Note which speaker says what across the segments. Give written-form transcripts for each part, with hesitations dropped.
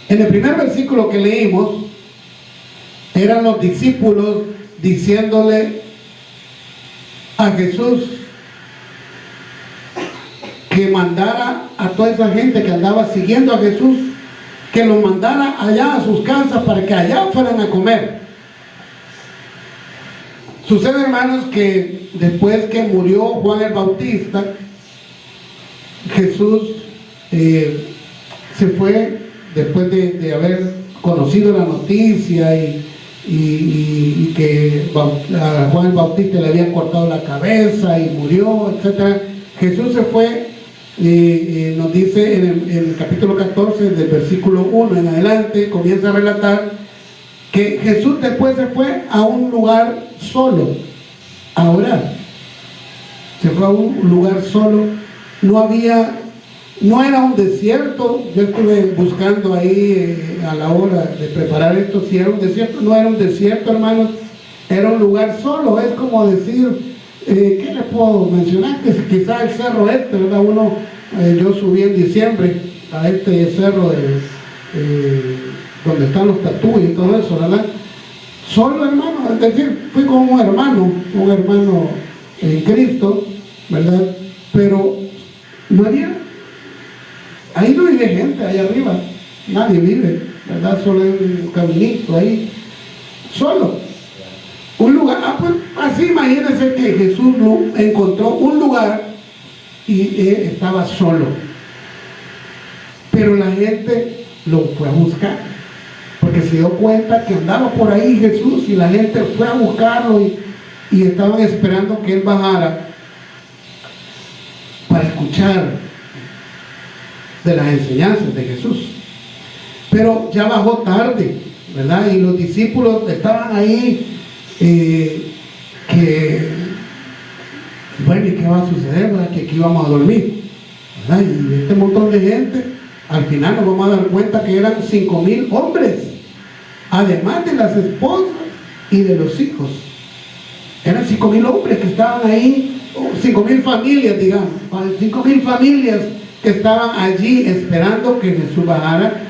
Speaker 1: En el primer versículo que leímos, eran los discípulos diciéndole a Jesús que mandara a toda esa gente que andaba siguiendo a Jesús, que los mandara allá a sus casas para que allá fueran a comer. Sucede, hermanos, que después que murió Juan el Bautista, Jesús se fue después de haber conocido la noticia y que a Juan el Bautista le habían cortado la cabeza y murió, etc. Jesús se fue, nos dice en el capítulo 14, del versículo 1 en adelante, comienza a relatar que Jesús después se fue a un lugar solo a orar. Se fue a un lugar solo, no era un desierto. Yo estuve buscando ahí a la hora de preparar esto, si era un desierto. No era un desierto, hermanos, era un lugar solo. Es como decir, ¿qué les puedo mencionar? Que quizá el cerro ¿verdad? Yo subí en diciembre a este cerro donde están los tatúes y todo eso, ¿verdad? Solo, hermano, es decir, fui con un hermano en Cristo, ¿verdad? Pero no había, ahí no vive gente, allá arriba, nadie vive, ¿verdad? Solo hay un caminito ahí, solo. Un lugar, pues así imagínense que Jesús encontró un lugar y él estaba solo. Pero la gente lo fue a buscar, porque se dio cuenta que andaba por ahí Jesús y la gente fue a buscarlo y estaban esperando que él bajara para escuchar de las enseñanzas de Jesús. Pero ya bajó tarde, ¿verdad? Y los discípulos estaban ahí bueno, ¿y qué va a suceder? ¿Verdad? Que aquí vamos a dormir, ¿verdad? Y este montón de gente, al final nos vamos a dar cuenta que eran 5,000 hombres, además de las esposas y de los hijos. Eran 5,000 hombres que estaban ahí, 5,000 familias, digamos, 5,000 familias que estaban allí esperando que Jesús bajara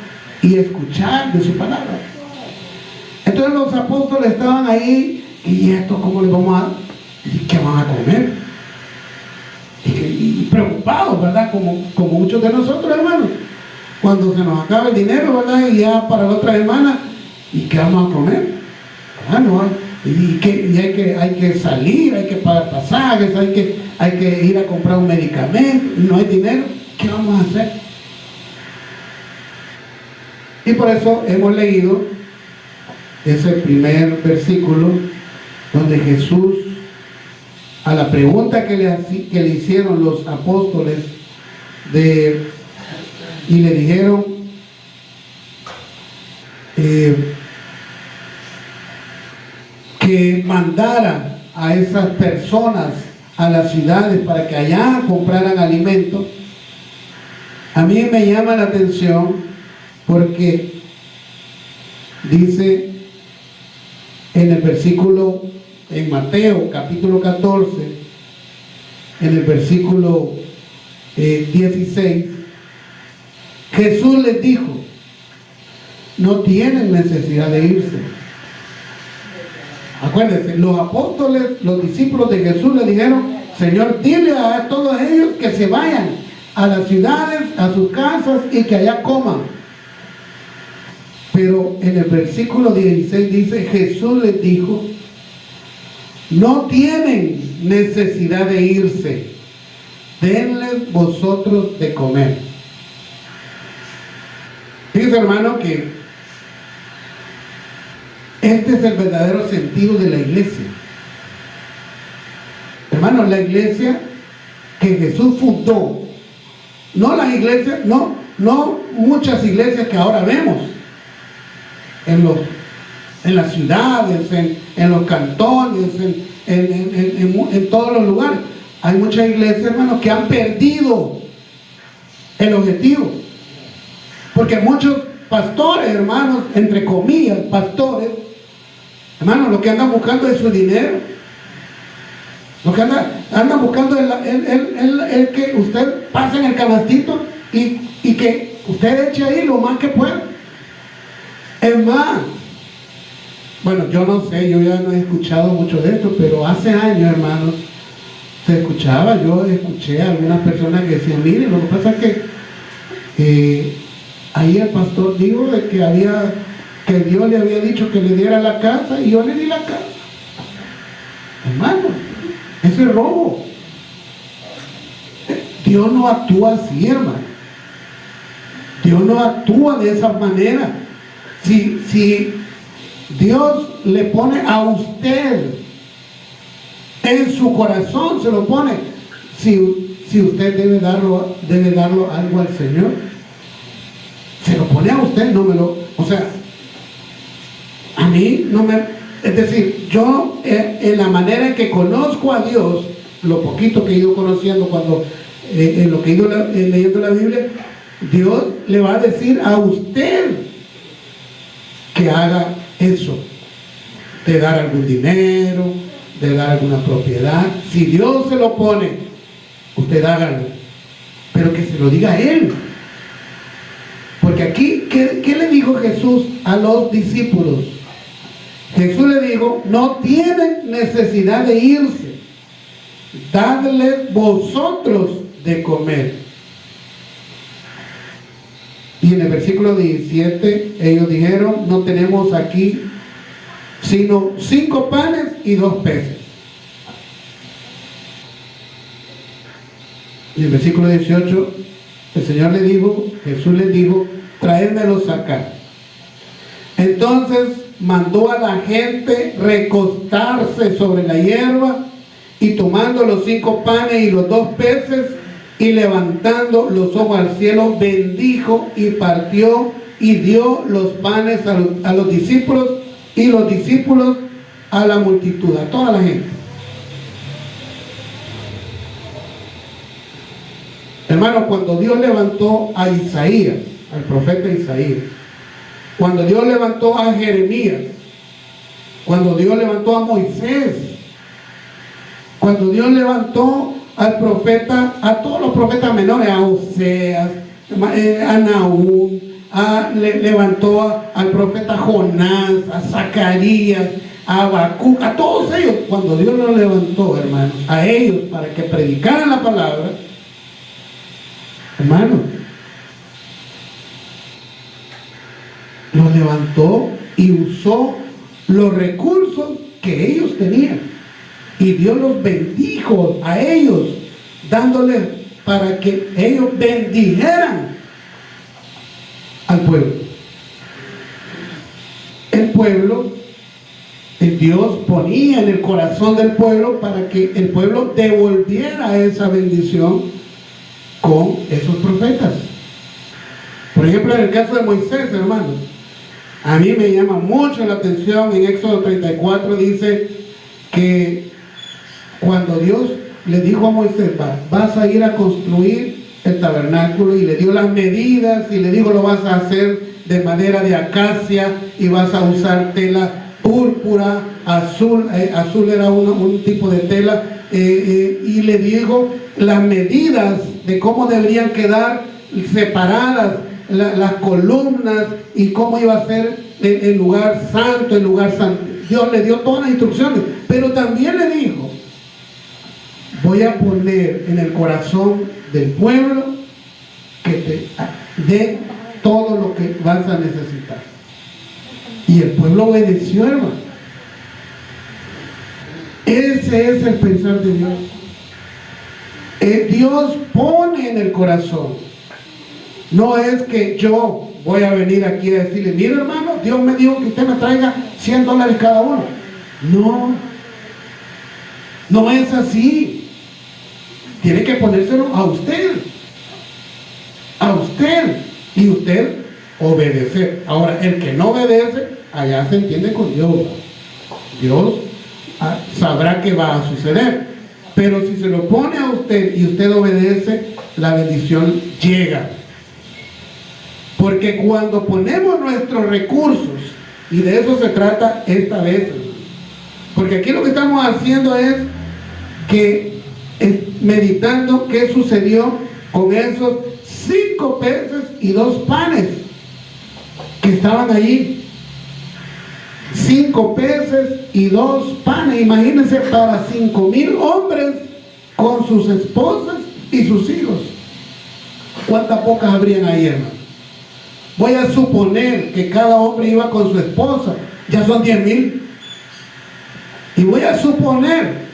Speaker 1: y escuchar de su palabra. Entonces los apóstoles estaban ahí, y esto, ¿cómo les vamos a...? ¿Y qué van a comer? Y preocupados, ¿verdad? Como muchos de nosotros, hermanos. Cuando se nos acaba el dinero, ¿verdad? Y ya para la otra semana, ¿y qué vamos a comer? Ah, no, hay que salir, hay que pagar pasajes, hay que ir a comprar un medicamento, no hay dinero, ¿qué vamos a hacer? Y por eso hemos leído ese primer versículo donde Jesús, a la pregunta que le hicieron los apóstoles y le dijeron que mandara a esas personas a las ciudades para que allá compraran alimentos, a mí me llama la atención porque dice en el versículo, en Mateo capítulo 14, en el versículo 16, Jesús les dijo: no tienen necesidad de irse. Acuérdense, los apóstoles, los discípulos de Jesús le dijeron: Señor, dile a todos ellos que se vayan a las ciudades, a sus casas y que allá coman. Pero en el versículo 16 dice: Jesús les dijo: no tienen necesidad de irse, denles vosotros de comer. Fíjense, hermano, que este es el verdadero sentido de la iglesia. Hermano, la iglesia que Jesús fundó, no las iglesias, no muchas iglesias que ahora vemos en las ciudades, en los cantones, en todos los lugares. Hay muchas iglesias, hermanos, que han perdido el objetivo, porque muchos pastores, hermanos, entre comillas, pastores, hermanos, lo que andan buscando es su dinero. Lo que andan buscando es que usted pase en el canastito y que usted eche ahí lo más que pueda. Es más, bueno, yo no sé, yo ya no he escuchado mucho de esto, pero hace años, hermanos, se escuchaba, yo escuché a algunas personas que decían, miren, lo que pasa es que ahí el pastor dijo de que Dios le había dicho que le diera la casa y yo le di la casa. Hermano, eso es robo. Dios no actúa así, hermano. Dios no actúa de esa manera. Si Dios le pone a usted en su corazón, se lo pone. Si usted debe darlo algo al Señor, se lo pone a usted, no me lo, o sea, a mí no me, es decir, yo en la manera en que conozco a Dios, lo poquito que he ido conociendo cuando en lo que he ido leyendo la Biblia, Dios le va a decir a usted que haga eso, de dar algún dinero, de dar alguna propiedad. Si Dios se lo pone, usted hágalo, pero que se lo diga a Él. Porque aquí, ¿qué le dijo Jesús a los discípulos? Jesús le dijo, no tienen necesidad de irse, dadles vosotros de comer. Y en el versículo 17 ellos dijeron, no tenemos aquí sino 5 panes y 2 peces. Y en el versículo 18 el Señor le dijo, Jesús les dijo, traédmelos acá. Entonces mandó a la gente recostarse sobre la hierba, y tomando los 5 panes y los 2 peces, y levantando los ojos al cielo, bendijo y partió y dio los panes a los discípulos, y los discípulos a la multitud, a toda la gente. Hermano, cuando Dios levantó a Isaías, al profeta Isaías, cuando Dios levantó a Jeremías, cuando Dios levantó a Moisés, cuando Dios levantó al profeta, a todos los profetas menores, a Oseas, a Nahum, levantó al profeta Jonás, a Zacarías, a Habacuc, a todos ellos, cuando Dios los levantó, hermanos, a ellos para que predicaran la palabra, hermanos, los levantó y usó los recursos que ellos tenían. Y Dios los bendijo a ellos, dándoles para que ellos bendijeran al pueblo. El pueblo, Dios ponía en el corazón del pueblo para que el pueblo devolviera esa bendición con esos profetas. Por ejemplo, en el caso de Moisés, hermanos, a mí me llama mucho la atención. En Éxodo 34 dice que cuando Dios le dijo a Moisés, vas a ir a construir el tabernáculo, y le dio las medidas y le dijo, lo vas a hacer de madera de acacia y vas a usar tela púrpura, azul, azul era un tipo de tela, y le dijo las medidas de cómo deberían quedar separadas las columnas y cómo iba a ser el lugar santo, el lugar santo. Dios le dio todas las instrucciones, pero también le dijo, voy a poner en el corazón del pueblo que te dé todo lo que vas a necesitar. Y el pueblo obedeció, hermano. Ese es el pensar de Dios. Dios pone en el corazón. No es que yo voy a venir aquí a decirle, mire hermano, Dios me dijo que usted me traiga $100 cada uno. No, no es así. Tiene que ponérselo a usted, y usted obedecer. Ahora, el que no obedece, allá se entiende con Dios. Dios sabrá qué va a suceder. Pero si se lo pone a usted y usted obedece, la bendición llega. Porque cuando ponemos nuestros recursos, y de eso se trata esta vez, porque aquí lo que estamos haciendo es meditando qué sucedió con esos 5 peces y 2 panes que estaban allí. 5 peces y 2 panes. Imagínense, para 5,000 hombres con sus esposas y sus hijos. ¿Cuántas pocas habrían ahí, hermano? Voy a suponer que cada hombre iba con su esposa, ya son 10,000. Y voy a suponer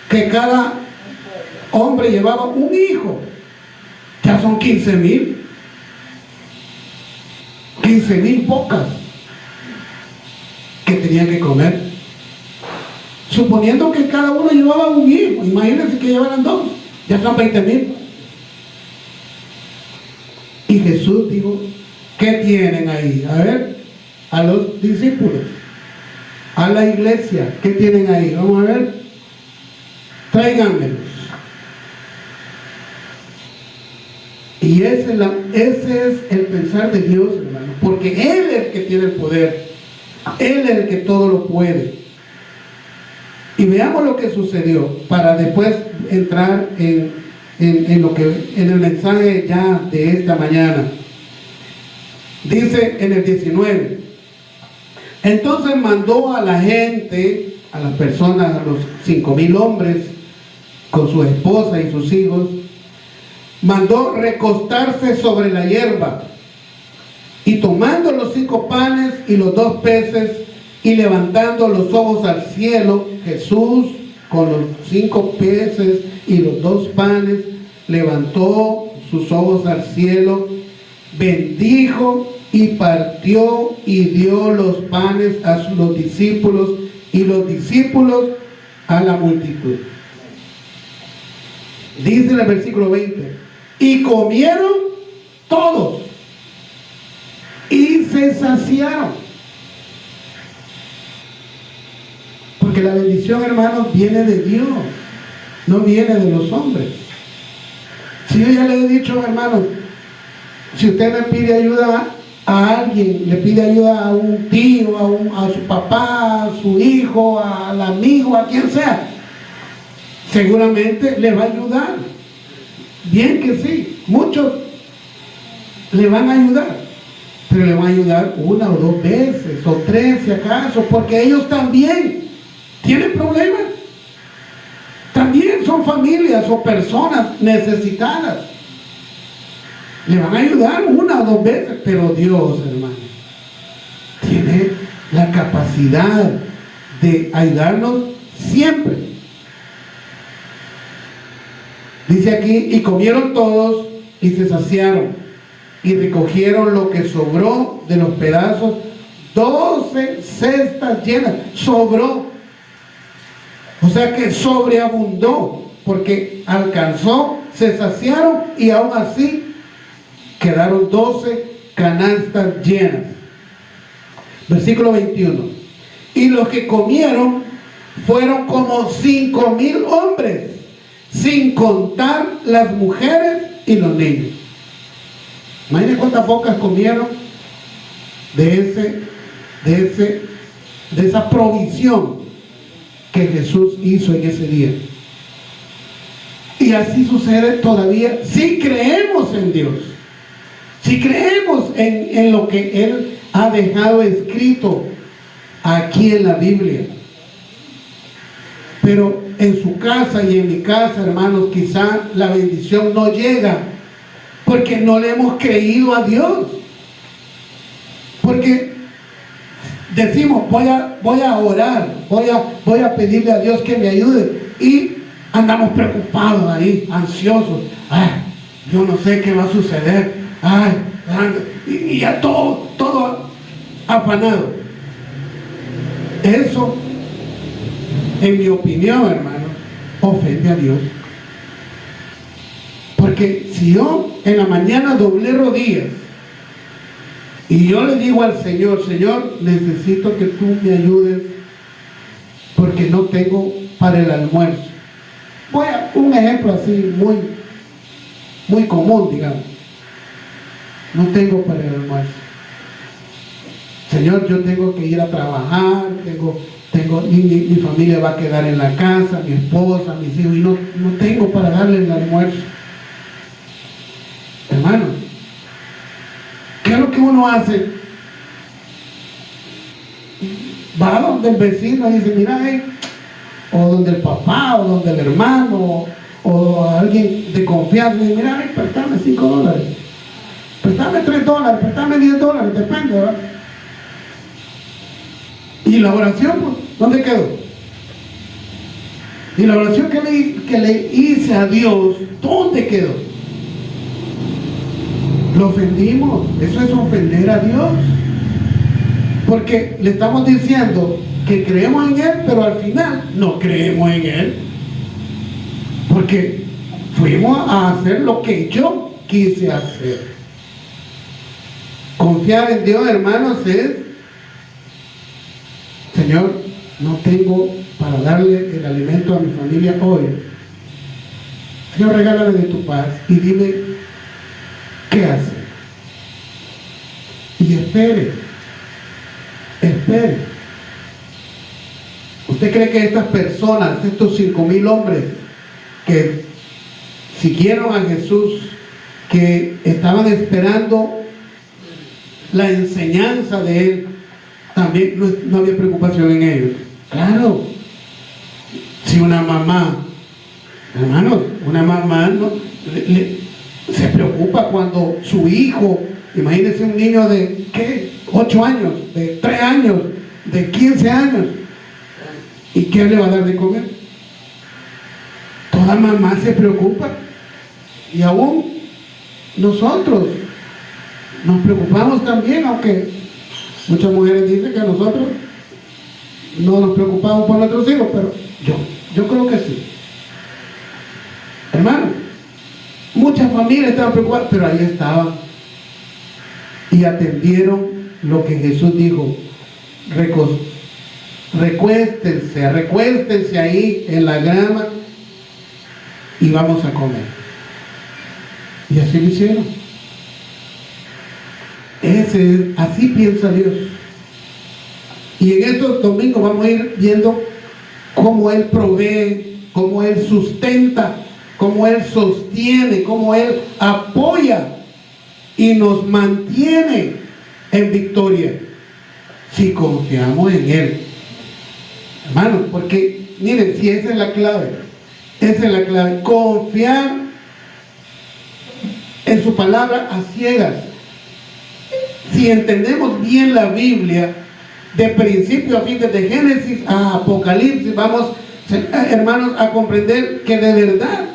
Speaker 1: que cada hombre llevaba un hijo, ya son 15,000. 15,000 pocas que tenían que comer. Suponiendo que cada uno llevaba un hijo, imagínense que llevaran 2, ya son 20,000. Y Jesús dijo, ¿qué tienen ahí? A ver, a los discípulos, a la iglesia, ¿qué tienen ahí? Vamos a ver, tráiganmelos. Y ese es el pensar de Dios, hermano, porque Él es el que tiene el poder, Él es el que todo lo puede. Y veamos lo que sucedió para después entrar en el mensaje ya de esta mañana. Dice en el 19: entonces mandó a la gente, a las personas, a los 5,000 hombres con su esposa y sus hijos, mandó recostarse sobre la hierba, y tomando los 5 panes y los 2 peces y levantando los ojos al cielo, Jesús con los 5 peces y los 2 panes levantó sus ojos al cielo, bendijo y partió y dio los panes a los discípulos y los discípulos a la multitud. Dice en el versículo 20: y comieron todos y se saciaron. Porque la bendición, hermanos, viene de Dios, no viene de los hombres. Si yo ya le he dicho, hermanos, si usted me pide ayuda a alguien, le pide ayuda a un tío, a su papá, a su hijo, al amigo, a quien sea, seguramente le va a ayudar. Bien que sí, muchos le van a ayudar, pero le van a ayudar 1 o 2 veces, o 3 si acaso, porque ellos también tienen problemas. También son familias o personas necesitadas. Le van a ayudar 1 o 2 veces, pero Dios, hermano, tiene la capacidad de ayudarnos siempre. Dice aquí: y comieron todos y se saciaron, y recogieron lo que sobró de los pedazos, 12 cestas llenas. Sobró. O sea que sobreabundó, porque alcanzó, se saciaron, y aún así quedaron 12 canastas llenas. Versículo 21: y los que comieron fueron como 5,000 hombres, sin contar las mujeres y los niños. Imagínense cuántas pocas comieron de esa provisión que Jesús hizo en ese día. Y así sucede todavía si creemos en Dios, si creemos en lo que Él ha dejado escrito aquí en la Biblia. Pero en su casa y en mi casa, hermanos, quizá la bendición no llega porque no le hemos creído a Dios. Porque decimos, voy a orar, voy a pedirle a Dios que me ayude, y andamos preocupados ahí, ansiosos. Ay, yo no sé qué va a suceder. Ay, y ya todo afanado. Eso, en mi opinión, hermano, ofende a Dios. Porque si yo en la mañana doblé rodillas y yo le digo al Señor: Señor, necesito que tú me ayudes porque no tengo para el almuerzo. Voy a un ejemplo así muy común, digamos. No tengo para el almuerzo. Señor, yo tengo que ir a trabajar, mi familia va a quedar en la casa, mi esposa, mis hijos, y no tengo para darle el almuerzo. Hermano, ¿qué es lo que uno hace? va donde el vecino y dice, mira, o donde el papá, o donde el hermano, o alguien de confianza, y dice, mira, préstame $5, préstame $3, préstame $10, depende, ¿verdad? Y la oración, pues, ¿dónde quedó? Y la oración que le hice a Dios, ¿dónde quedó? Lo ofendimos. Eso es ofender a Dios. Porque le estamos diciendo que creemos en Él, pero al final no creemos en Él. Porque fuimos a hacer lo que yo quise hacer. Confiar en Dios, hermanos, es: Señor, no tengo para darle el alimento a mi familia hoy. Señor, regálame de tu paz y dime qué hacer. Y espere. ¿Usted cree que estas personas, estos 5,000 hombres que siguieron a Jesús, que estaban esperando la enseñanza de Él, también no había preocupación en ellos? Claro. Si una mamá, hermanos, una mamá se preocupa cuando su hijo, imagínense un niño de, ¿qué? 8 años, de 3 años, de 15 años, ¿y qué le va a dar de comer? Toda mamá se preocupa. Y aún nosotros nos preocupamos también, aunque muchas mujeres dicen que nosotros no nos preocupamos por nuestros hijos, pero yo creo que sí. Hermanos, muchas familias estaban preocupadas, pero ahí estaban y atendieron lo que Jesús dijo: recuéstense ahí en la grama y vamos a comer. Y así lo hicieron. Así piensa Dios. Y en estos domingos vamos a ir viendo cómo Él provee, cómo Él sustenta, cómo Él sostiene, cómo Él apoya y nos mantiene en victoria si confiamos en Él, hermanos. Porque miren, si esa es la clave, confiar en su palabra a ciegas. Si entendemos bien la Biblia de principio a fin, desde Génesis a Apocalipsis, vamos, hermanos, a comprender que de verdad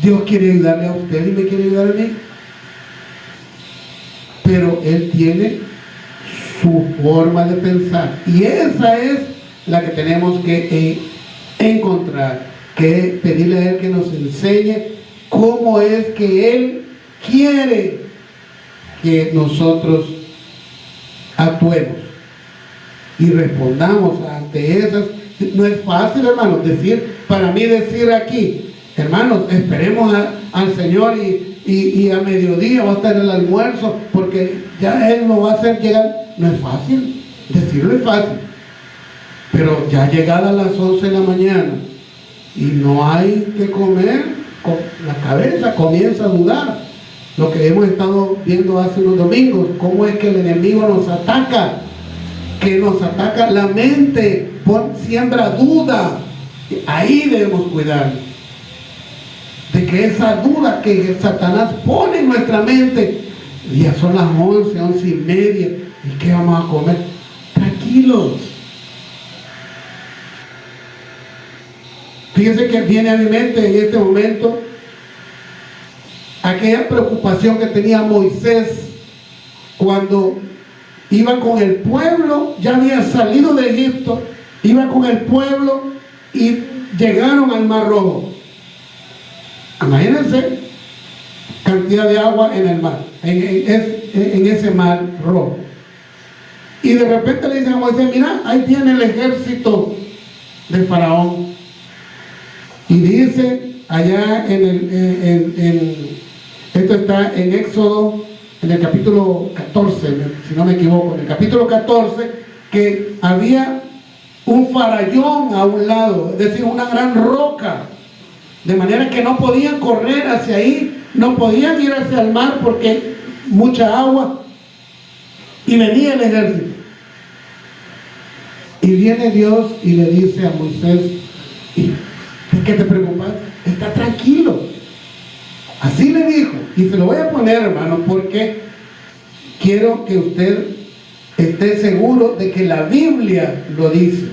Speaker 1: Dios quiere ayudarle a usted y me quiere ayudar a mí. Pero Él tiene su forma de pensar, y esa es la que tenemos que encontrar, que pedirle a Él que nos enseñe cómo es que Él quiere que nosotros actuemos y respondamos ante esas. No es fácil, hermanos, para mí decir aquí, hermanos, esperemos al Señor y a mediodía va a estar el almuerzo, porque ya Él nos va a hacer llegar. No es fácil, decirlo es fácil, pero ya llegada a las 11 de la mañana y no hay que comer, la cabeza comienza a dudar. Lo que hemos estado viendo hace unos domingos, cómo es que el enemigo nos ataca, la mente, siembra duda. Ahí debemos cuidar de que esa duda que Satanás pone en nuestra mente, ya son las 11:30, ¿y qué vamos a comer? Tranquilos. Fíjense que viene a mi mente en este momento aquella preocupación que tenía Moisés cuando iba con el pueblo. Ya había salido de Egipto, iba con el pueblo y llegaron al Mar Rojo. Imagínense cantidad de agua en el mar, en ese Mar Rojo. Y de repente le dicen a Moisés: mira, ahí viene el ejército de Faraón. Y dice allá esto está en Éxodo, en el capítulo 14, si no me equivoco, en el capítulo 14, que había un farallón a un lado, es decir, una gran roca, de manera que no podían correr hacia ahí, no podían ir hacia el mar porque mucha agua, y venía el ejército. Y viene Dios y le dice a Moisés, ¿de qué te preocupas? Está tranquilo. Así le dijo. Y se lo voy a poner, hermano, porque quiero que usted esté seguro de que la Biblia lo dice.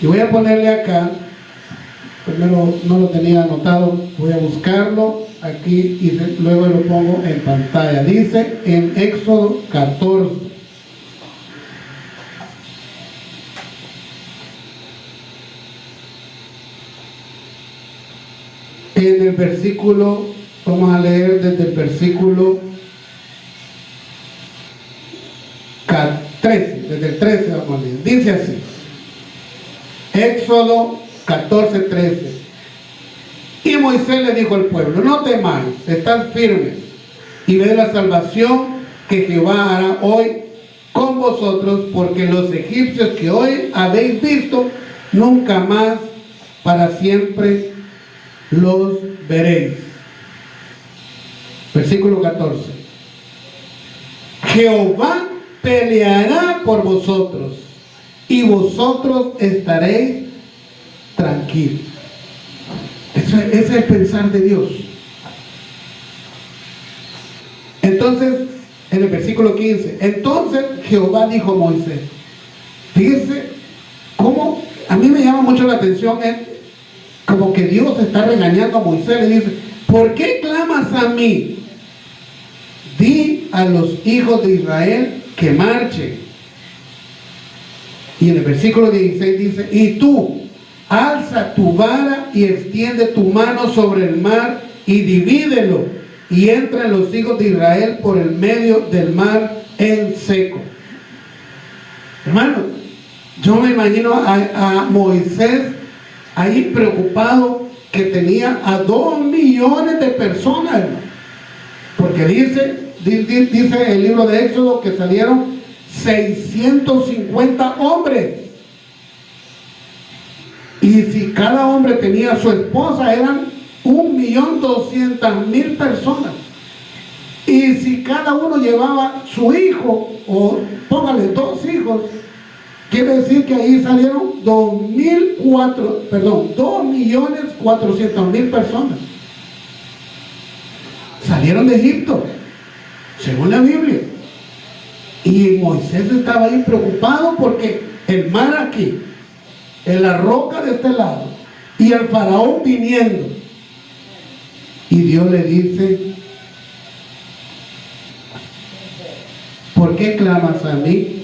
Speaker 1: Y voy a ponerle acá, primero no lo tenía anotado, voy a buscarlo aquí y luego lo pongo en pantalla. Dice en Éxodo 14. En el versículo, vamos a leer desde el versículo 13, desde el 13 vamos a leer. Dice así, Éxodo 14, 13. Y Moisés le dijo al pueblo, no temáis, estad firmes y ved la salvación que Jehová hará hoy con vosotros, porque los egipcios que hoy habéis visto, nunca más para siempre los veréis. Versículo 14. Jehová peleará por vosotros y vosotros estaréis tranquilos. Ese es el pensar de Dios. Entonces, en el versículo 15, entonces Jehová dijo a Moisés, fíjese cómo a mí me llama mucho la atención, como que Dios está regañando a Moisés, le dice, ¿por qué clamas a mí? Di a los hijos de Israel que marchen. Y en el versículo 16 dice, y tú, alza tu vara y extiende tu mano sobre el mar y divídelo, y entran los hijos de Israel por el medio del mar en seco. Hermanos, yo me imagino a Moisés ahí preocupado, que tenía a 2 millones de personas, hermano. Porque dice el libro de Éxodo que salieron 650 hombres. Y si cada hombre tenía a su esposa, eran 1.200.000 personas. Y si cada uno llevaba su hijo, o póngale 2 hijos, quiere decir que ahí salieron 2.400.000 personas. Salieron de Egipto, según la Biblia. Y Moisés estaba ahí preocupado porque el mar aquí, en la roca de este lado, y el faraón viniendo. Y Dios le dice, ¿por qué clamas a mí?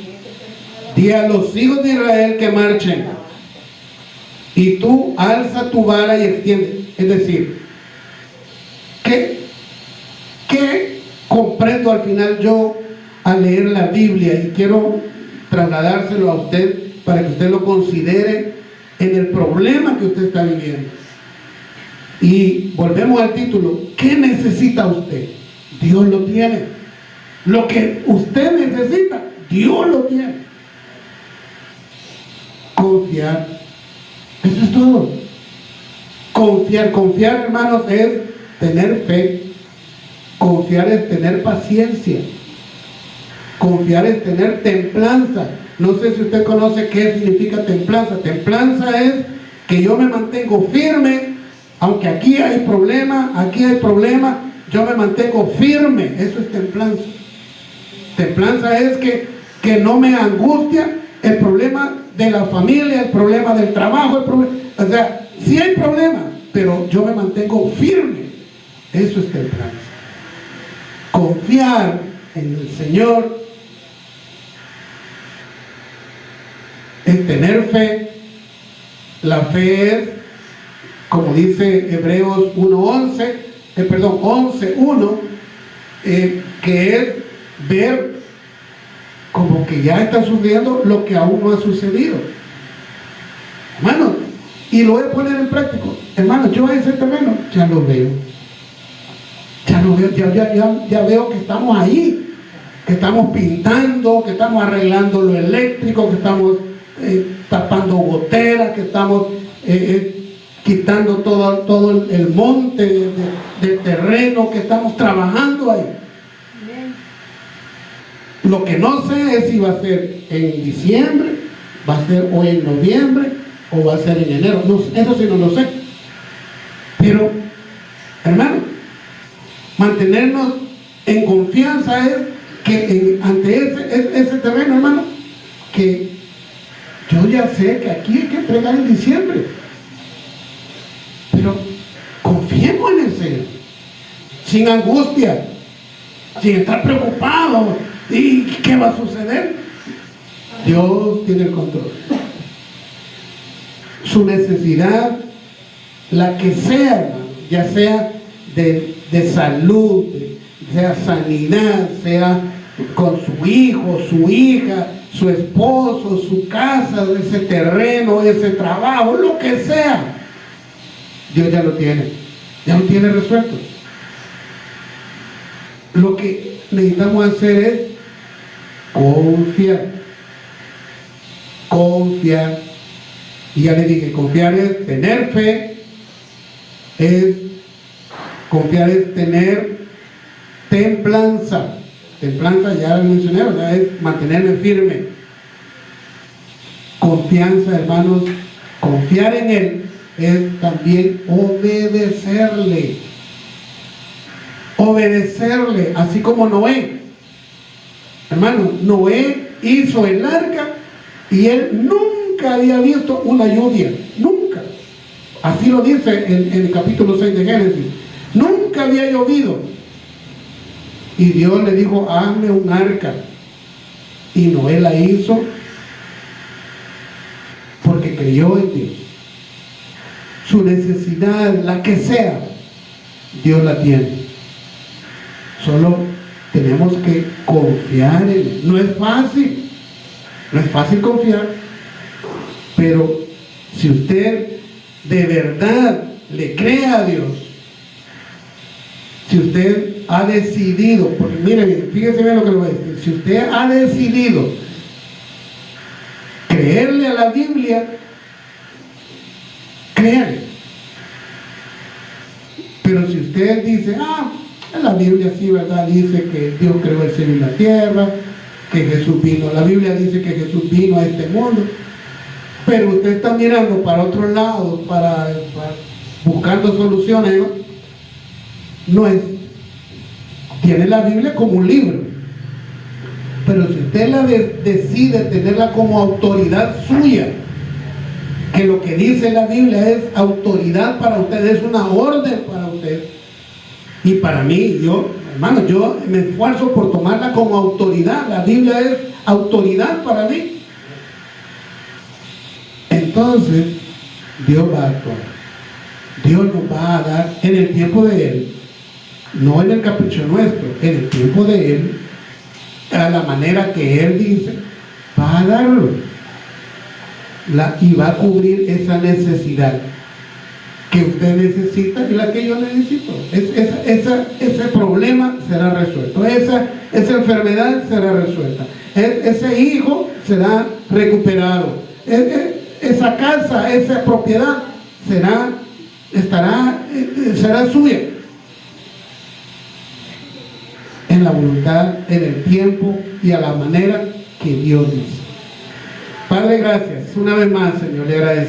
Speaker 1: Di a los hijos de Israel que marchen, y tú alza tu vara y extiende. Es decir, ¿qué comprendo al final yo al leer la Biblia? Y quiero trasladárselo a usted para que usted lo considere en el problema que usted está viviendo. Y volvemos al título, ¿qué necesita usted? Dios lo tiene. Lo que usted necesita, Dios lo tiene. Confiar, eso es todo. Confiar, hermanos, es tener fe. Confiar es tener paciencia. Confiar es tener templanza. No sé si usted conoce qué significa templanza. Templanza es que yo me mantengo firme, aunque aquí hay problema, yo me mantengo firme. Eso es templanza. Templanza es que no me angustia el problema de la familia, el problema del trabajo, o sea, sí hay problema, pero yo me mantengo firme. Eso es templanza. Confiar en el Señor es tener fe. La fe es, como dice Hebreos 11:1, que es ver como que ya está sucediendo lo que aún no ha sucedido. Hermano, y lo voy a poner en práctico. Hermano, yo ese terreno ya lo veo. Ya veo que estamos ahí, que estamos pintando, que estamos arreglando lo eléctrico, que estamos tapando goteras, que estamos quitando todo el monte del terreno, que estamos trabajando ahí. Lo que no sé es si va a ser en diciembre, ¿Va a ser hoy en noviembre o va a ser en enero? No, eso sí no lo sé. Pero, hermano, mantenernos en confianza es que ante ese terreno, hermano, que yo ya sé que aquí hay que entregar en diciembre. Pero confiemos en el Señor, sin angustia, sin estar preocupado. ¿Y qué va a suceder? Dios tiene el control. Su necesidad, la que sea, hermano, ya sea de salud, sea sanidad, sea con su hijo, su hija, su esposo, su casa, ese terreno, ese trabajo, lo que sea, Dios ya lo tiene resuelto. Lo que necesitamos hacer es confiar. Y ya le dije, confiar es tener fe, confiar es tener templanza. Templanza ya lo mencioné, ¿verdad? Es mantenerme firme. Confianza, hermanos, confiar en Él es también obedecerle, así como Noé. Hermano, Noé hizo el arca y él nunca había visto una lluvia, nunca. Así lo dice en el capítulo 6 de Génesis. Nunca había llovido. Y Dios le dijo, hazme un arca. Y Noé la hizo porque creyó en Dios. Su necesidad, la que sea, Dios la tiene. Solo tenemos que confiar en Él. No es fácil confiar, pero si usted de verdad le cree a Dios, si usted ha decidido, porque miren, fíjense bien lo que le voy a decir, si usted ha decidido creerle a la Biblia, créale. Pero si usted dice, en la Biblia sí, ¿verdad? Dice que Dios creó el cielo y la tierra, que Jesús vino. La Biblia dice que Jesús vino a este mundo. Pero usted está mirando para otro lado, buscando soluciones, ¿no? Tiene la Biblia como un libro. Pero si usted decide tenerla como autoridad suya, que lo que dice la Biblia es autoridad para usted, es una orden para usted. Y para mí, yo me esfuerzo por tomarla como autoridad. La Biblia es autoridad para mí. Entonces, Dios va a actuar. Dios nos va a dar en el tiempo de Él, no en el capricho nuestro, en el tiempo de Él, a la manera que Él dice, va a darlo. Y va a cubrir esa necesidad que usted necesita y la que yo necesito. Ese problema será resuelto, esa enfermedad será resuelta, ese hijo será recuperado, esa casa, esa propiedad será suya, en la voluntad, en el tiempo y a la manera que Dios dice. Padre, gracias una vez más, Señor, le agradecemos.